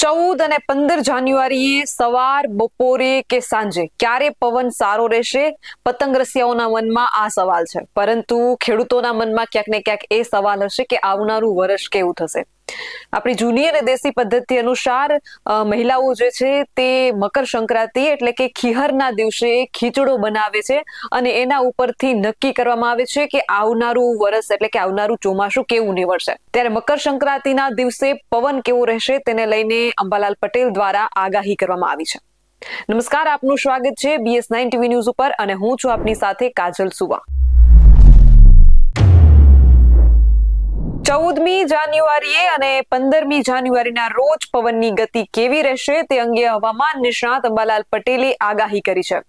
14 અને 15 જાન્યુઆરીએ સવાર, બપોરે કે સાંજે ક્યારે પવન સારો રહેશે? પતંગ રસિયાઓના મનમાં આ સવાલ છે, પરંતુ ખેડૂતોના મનમાં ક્યાંક ને ક્યાંક એ સવાલ હશે કે આવનારું વર્ષ કેવું થશે. આપણી જૂની અને દેશી પદ્ધતિ અનુસાર મહિલાઓ જે છે તે મકર સંક્રાંતિ એટલે કે ખીહરના દિવસે ખીચડો બનાવે છે અને એના ઉપરથી નક્કી કરવામાં આવે છે કે આવનારું વર્ષ એટલે કે આવનારું ચોમાસું કેવું નીવડશે. ત્યારે મકર સંક્રાંતિના દિવસે પવન કેવો રહેશે તેને લઈને અંબાલાલ પટેલ દ્વારા આગાહી કરવામાં આવી છે. નમસ્કાર, આપનું સ્વાગત છે BS9 TV ન્યૂઝ ઉપર અને હું છું આપની સાથે કાજલ સુવા. 14મી જાન્યુઆરીએ અને 15મી જાન્યુઆરીના રોજ પવનની ગતિ કેવી રહેશે તે અંગે હવામાન નિષ્ણાત અંબાલાલ પટેલે આગાહી કરી છે.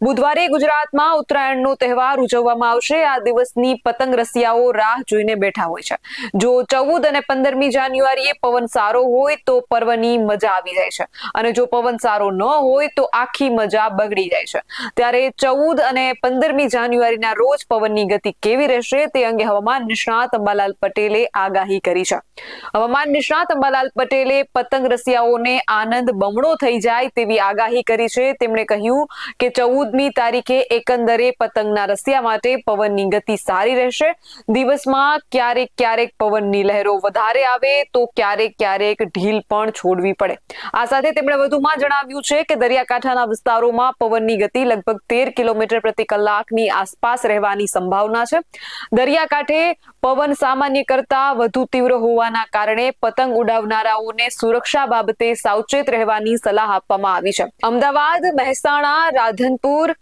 બુધવારે ગુજરાતમાં ઉત્તરાયણનો તહેવાર ઉજવવામાં આવશે. આ દિવસની પતંગ રસિયાઓ રાહ જોઈને બેઠા હોય છે. જો 14 અને 15મી જાન્યુઆરીએ પવન સારો હોય તો પર્વની મજા આવી જાય છે અને જો પવન સારો ન હોય તો આખી મજા બગડી જાય છે. ત્યારે 14 અને 15મી જાન્યુઆરીના રોજ પવનની ગતિ કેવી રહેશે તે અંગે હવામાન નિષ્ણાત અંબાલાલ પટેલે આગાહી કરી છે. હવામાન નિષ્ણાત અંબાલાલ પટેલે પતંગ રસિયાઓને આનંદ બમણો થઈ જાય તેવી આગાહી કરી છે. તેમણે કહ્યું કે 14મી તારીખે એકંદરે પતંગના રસિયા માટે પવનની ગતિ સારી રહેશે. દિવસમાં ક્યારેક ક્યારેક પવનની લહેરો વધારે આવે તો ક્યારેક ક્યારેક ઢીલ પણ છોડવી પડે. આ સાથે તેમણે વધુમાં જણાવ્યું છે કે દરિયાકાંઠાના વિસ્તારોમાં પવનની ગતિ લગભગ 13 કિલોમીટર પ્રતિ કલાકની આસપાસ રહેવાની સંભાવના છે. દરિયાકાંઠે પવન સામાન્ય કરતા વધુ તીવ્ર હોવાના કારણે પતંગ ઉડાવનારાઓને સુરક્ષા બાબતે સાવચેત રહેવાની સલાહ આપવામાં આવી છે. અમદાવાદ, મહેસાણા, રાધનપુર,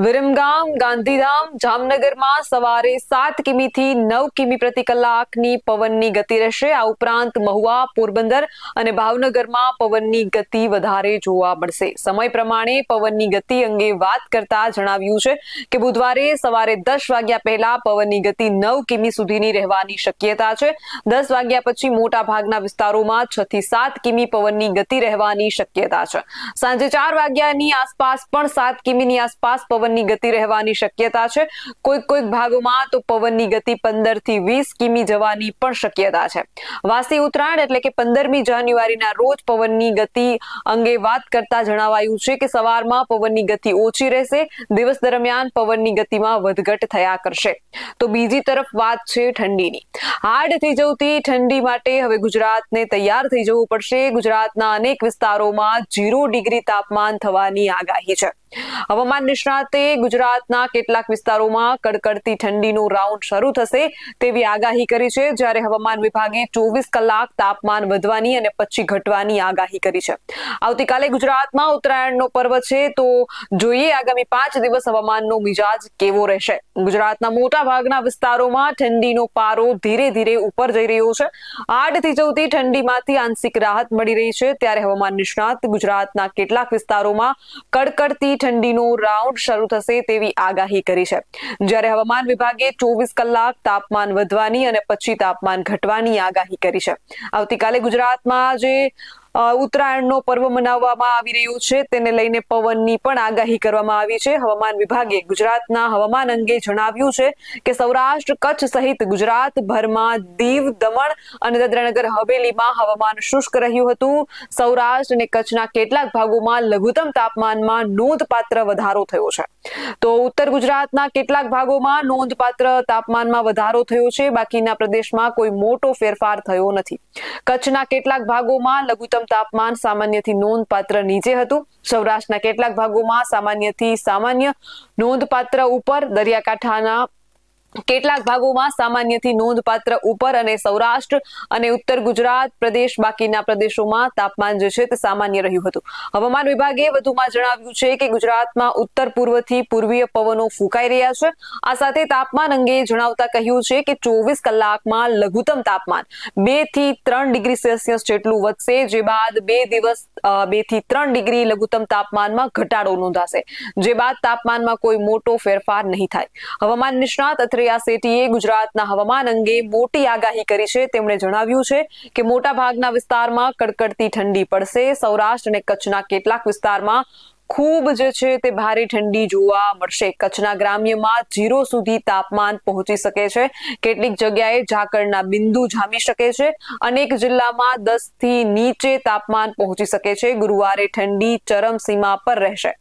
વિરમગામ, ગાંધીધામ, જામનગરમાં સવારે 7 કિમીથી 9 કિમી પ્રતિ કલાકની પવનની ગતિ રહેશે. આ ઉપરાંત મહુવા, પોરબંદર અને ભાવનગરમાં પવનની ગતિ વધારે જોવા મળશે. સમય પ્રમાણે પવનની ગતિ અંગે વાત કરતા જણાવ્યું છે કે બુધવારે સવારે 10 વાગ્યા પહેલા પવનની ગતિ 9 કિમી સુધીની રહેવાની શક્યતા છે. 10 વાગ્યા પછી મોટા ભાગના વિસ્તારોમાં 6 થી 7 કિમી પવનની ગતિ રહેવાની શક્યતા છે. સાંજે 4 વાગ્યાની આસપાસ પણ 7 કિમીની આસપાસ પવનની ગતિ રહેવાની શક્યતા છે. કોઈક ભાગોમાં તો પવનની ગતિ 15 થી 20 કિમી જવાની પણ શક્યતા છે. વાસી ઉત્તરાયણ એટલે કે 15મી જાન્યુઆરીના રોજ પવનની ગતિ અંગે વાત કરતા જણાવાયું છે કે સવારમાં પવનની ગતિ ઓછી રહેશે. દિવસ દરમિયાન પવનની ગતિમાં વધઘટ થયા કરશે. તો બીજી તરફ વાત છે ઠંડીની. હાડ થઈ જતી ઠંડી માટે હવે ગુજરાતને તૈયાર થઈ જવું પડશે. ગુજરાતના અનેક વિસ્તારોમાં 0 ડિગ્રી તાપમાન થવાની આગાહી છે. હવામાન નિષ્ણાતે ગુજરાતના કેટલાક વિસ્તારોમાં કડકડતી ઠંડીનો રાઉન્ડ શરૂ થશે તેવી આગાહી કરી છે. જ્યારે હવામાન વિભાગે 24 કલાક તાપમાન વધવાની અને પછી ઘટવાની આગાહી કરી છે. આવતીકાલે ગુજરાતમાં ઉત્તરાયણનો પર્વ છે, તો જોઈએ આગામી 5 દિવસ હવામાનનો મિજાજ કેવો રહેશે. ગુજરાતના મોટા ભાગના વિસ્તારોમાં ઠંડીનો પારો ધીરે ધીરે ઉપર જઈ રહ્યો છે. હાડ થઈ જતી ઠંડીમાંથી આંશિક રાહત મળી રહી છે. ત્યારે હવામાન નિષ્ણાત ગુજરાતના કેટલાક વિસ્તારોમાં કડકડતી ઠંડીનો રાઉન્ડ શરૂ થશે તેવી આગાહી કરી છે. જ્યારે હવામાન વિભાગે 24 કલાક તાપમાન વધવાની અને પછી તાપમાન ઘટવાની આગાહી કરી છે. આવતીકાલે ગુજરાતમાં જે ઉત્તરાયણનો પર્વ મનાવવામાં આવી રહ્યું છે તેને લઈને પવનની પણ આગાહી કરવામાં આવી છે. હવામાન વિભાગે ગુજરાતના હવામાન અંગે જણાવ્યું છે કે સૌરાષ્ટ્ર, કચ્છ સહિત ગુજરાતભરમાં દીવ, દમણ અને દાદરાનગર હવેલીમાં હવામાન શુષ્ક રહ્યું હતું. સૌરાષ્ટ્ર અને કચ્છના કેટલાક ભાગોમાં લઘુત્તમ તાપમાનમાં નોંધપાત્ર વધારો થયો છે. તો ઉત્તર ગુજરાતના કેટલાક ભાગોમાં નોંધપાત્ર તાપમાનમાં વધારો થયો છે. બાકીના પ્રદેશમાં કોઈ મોટો ફેરફાર થયો નથી. કચ્છના કેટલાક ભાગોમાં લઘુત્તમ તાપમાન સામાન્યથી નોંધપાત્ર નીચે હતું. સૌરાષ્ટ્રના કેટલાક ભાગોમાં સામાન્યથી સામાન્ય નોંધપાત્ર ઉપર, દરિયાકાંઠાના કેટલાક ભાગોમાં સામાન્યથી નોંધપાત્ર ઉપર અને સૌરાષ્ટ્ર અને ઉત્તર ગુજરાત પ્રદેશ બાકીના પ્રદેશોમાં તાપમાન જે છે તે સામાન્ય રહ્યું હતું. હવામાન વિભાગે વધુમાં જણાવ્યું છે કે ગુજરાતમાં ઉત્તર પૂર્વથી પૂર્વીય પવનો ફૂંકાઈ રહ્યા છે. આ સાથે તાપમાન અંગે જણાવતા કહ્યું છે કે 24 કલાકમાં લઘુત્તમ તાપમાન 2 થી 3 ડિગ્રી સેલ્સિયસ જેટલું વધશે, જે બાદ 2 દિવસ 2 થી 3 ડિગ્રી લઘુત્તમ તાપમાનમાં ઘટાડો નોંધાશે, જે બાદ તાપમાનમાં કોઈ મોટો ફેરફાર નહીં થાય. હવામાન નિષ્ણાત શેઠીએ ગુજરાતના હવામાન અંગે મોટી આગાહી કરી છે. તેમણે જણાવ્યું છે કે મોટા ભાગના વિસ્તારમાં કડકડતી ઠંડી પડશે. સૌરાષ્ટ્ર અને કચ્છના કેટલાક વિસ્તારમાં ખૂબ જે છે તે ભારે ઠંડી જોવા મળશે. કચ્છના ગ્રામ્યમાં 0 સુધી તાપમાન પહોંચી શકે છે. કેટલીક જગ્યાએ ઝાકળના બિંદુ જામી શકે છે. અનેક જિલ્લામાં 10 થી નીચે તાપમાન પહોંચી શકે છે. ગુરુવારે ઠંડી ચરમસીમા પર રહેશે.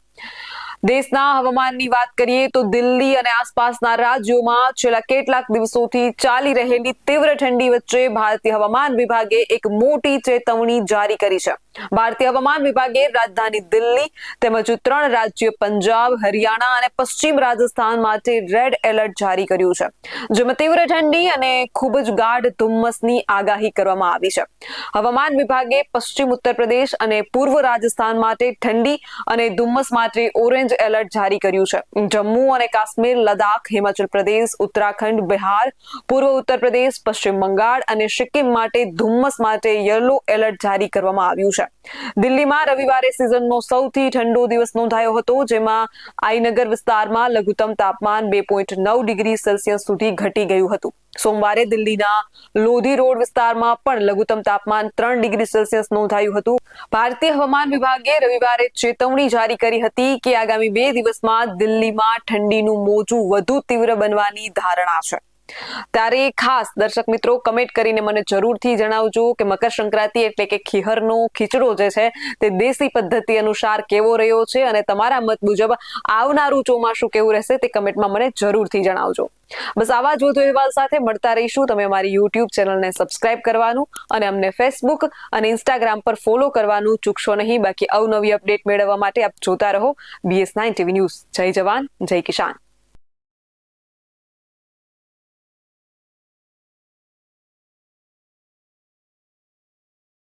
દેશના હવામાનની વાત કરીએ તો દિલ્હી અને આસપાસના રાજ્યોમાં છેલ્લા કેટલાક દિવસોથી ચાલી રહેલી તીવ્ર ઠંડી વચ્ચે ભારતીય હવામાન વિભાગે એક મોટી ચેતવણી જારી કરી છે. ભારતીય હવામાન વિભાગે રાજધાની દિલ્હી તેમજ 3 રાજ્ય પંજાબ, હરિયાણા અને પશ્ચિમ રાજસ્થાન માટે રેડ એલર્ટ જારી કર્યું છે, જેમાં તીવ્ર ઠંડી અને ખૂબ જ ગાઢ ધુમ્મસની આગાહી કરવામાં આવી છે. હવામાન વિભાગે પશ્ચિમ ઉત્તર પ્રદેશ અને પૂર્વ રાજસ્થાન માટે ઠંડી અને ધુમ્મસ માટે ઓરેન્જ એલર્ટ જારી કર્યું છે. જમ્મુ અને કાશ્મીર, લદ્દાખ, હિમાચલ પ્રદેશ, ઉત્તરાખંડ, બિહાર, પૂર્વ ઉત્તર પ્રદેશ, પશ્ચિમ બંગાળ અને સિક્કિમ માટે ધુમ્મસ માટે યલો એલર્ટ જારી કરવામાં આવ્યું છે. દિલ્હીમાં રવિવારે સિઝનનો સૌથી ઠંડો દિવસ નોંધાયો હતો, જેમાં આઈનગર વિસ્તારમાં લઘુત્તમ તાપમાન 2.9 ડિગ્રી સેલ્સિયસ સુધી ઘટી ગયું હતું. સોમવારે દિલ્હીના લોધી રોડ વિસ્તારમાં પણ લઘુત્તમ તાપમાન 3 ડિગ્રી સેલ્સિયસ નોંધાયું હતું. ભારતીય હવામાન વિભાગે રવિવારે ચેતવણી જારી કરી હતી કે આગામી 2 દિવસમાં દિલ્હીમાં ઠંડીનું મોજું વધુ તીવ્ર બનવાની ધારણા છે. ત્યારે ખાસ દર્શક મિત્રો કમેન્ટ કરીને મને જરૂરથી જણાવજો કે મકર સંક્રાંતિ એટલે કે ખીહરનો ખીચડો જે છે તે દેશી પદ્ધતિ અનુસાર કેવો રહ્યો છે અને તમારા મત મુજબ આવનારું ચોમાસું કેવું રહેશે તે કમેન્ટમાં મને જરૂરથી જણાવજો. બસ આવા જ વધુ અહેવાલ સાથે મળતા રહીશું. તમે અમારી યુટ્યુબ ચેનલને સબસ્ક્રાઇબ કરવાનું અને અમને ફેસબુક અને ઇન્સ્ટાગ્રામ પર ફોલો કરવાનું ચૂકશો નહીં. બાકી અવનવી અપડેટ મેળવવા માટે આપ જોતા રહો BS9 TV ન્યૂઝ. જય જવાન, જય કિસાન.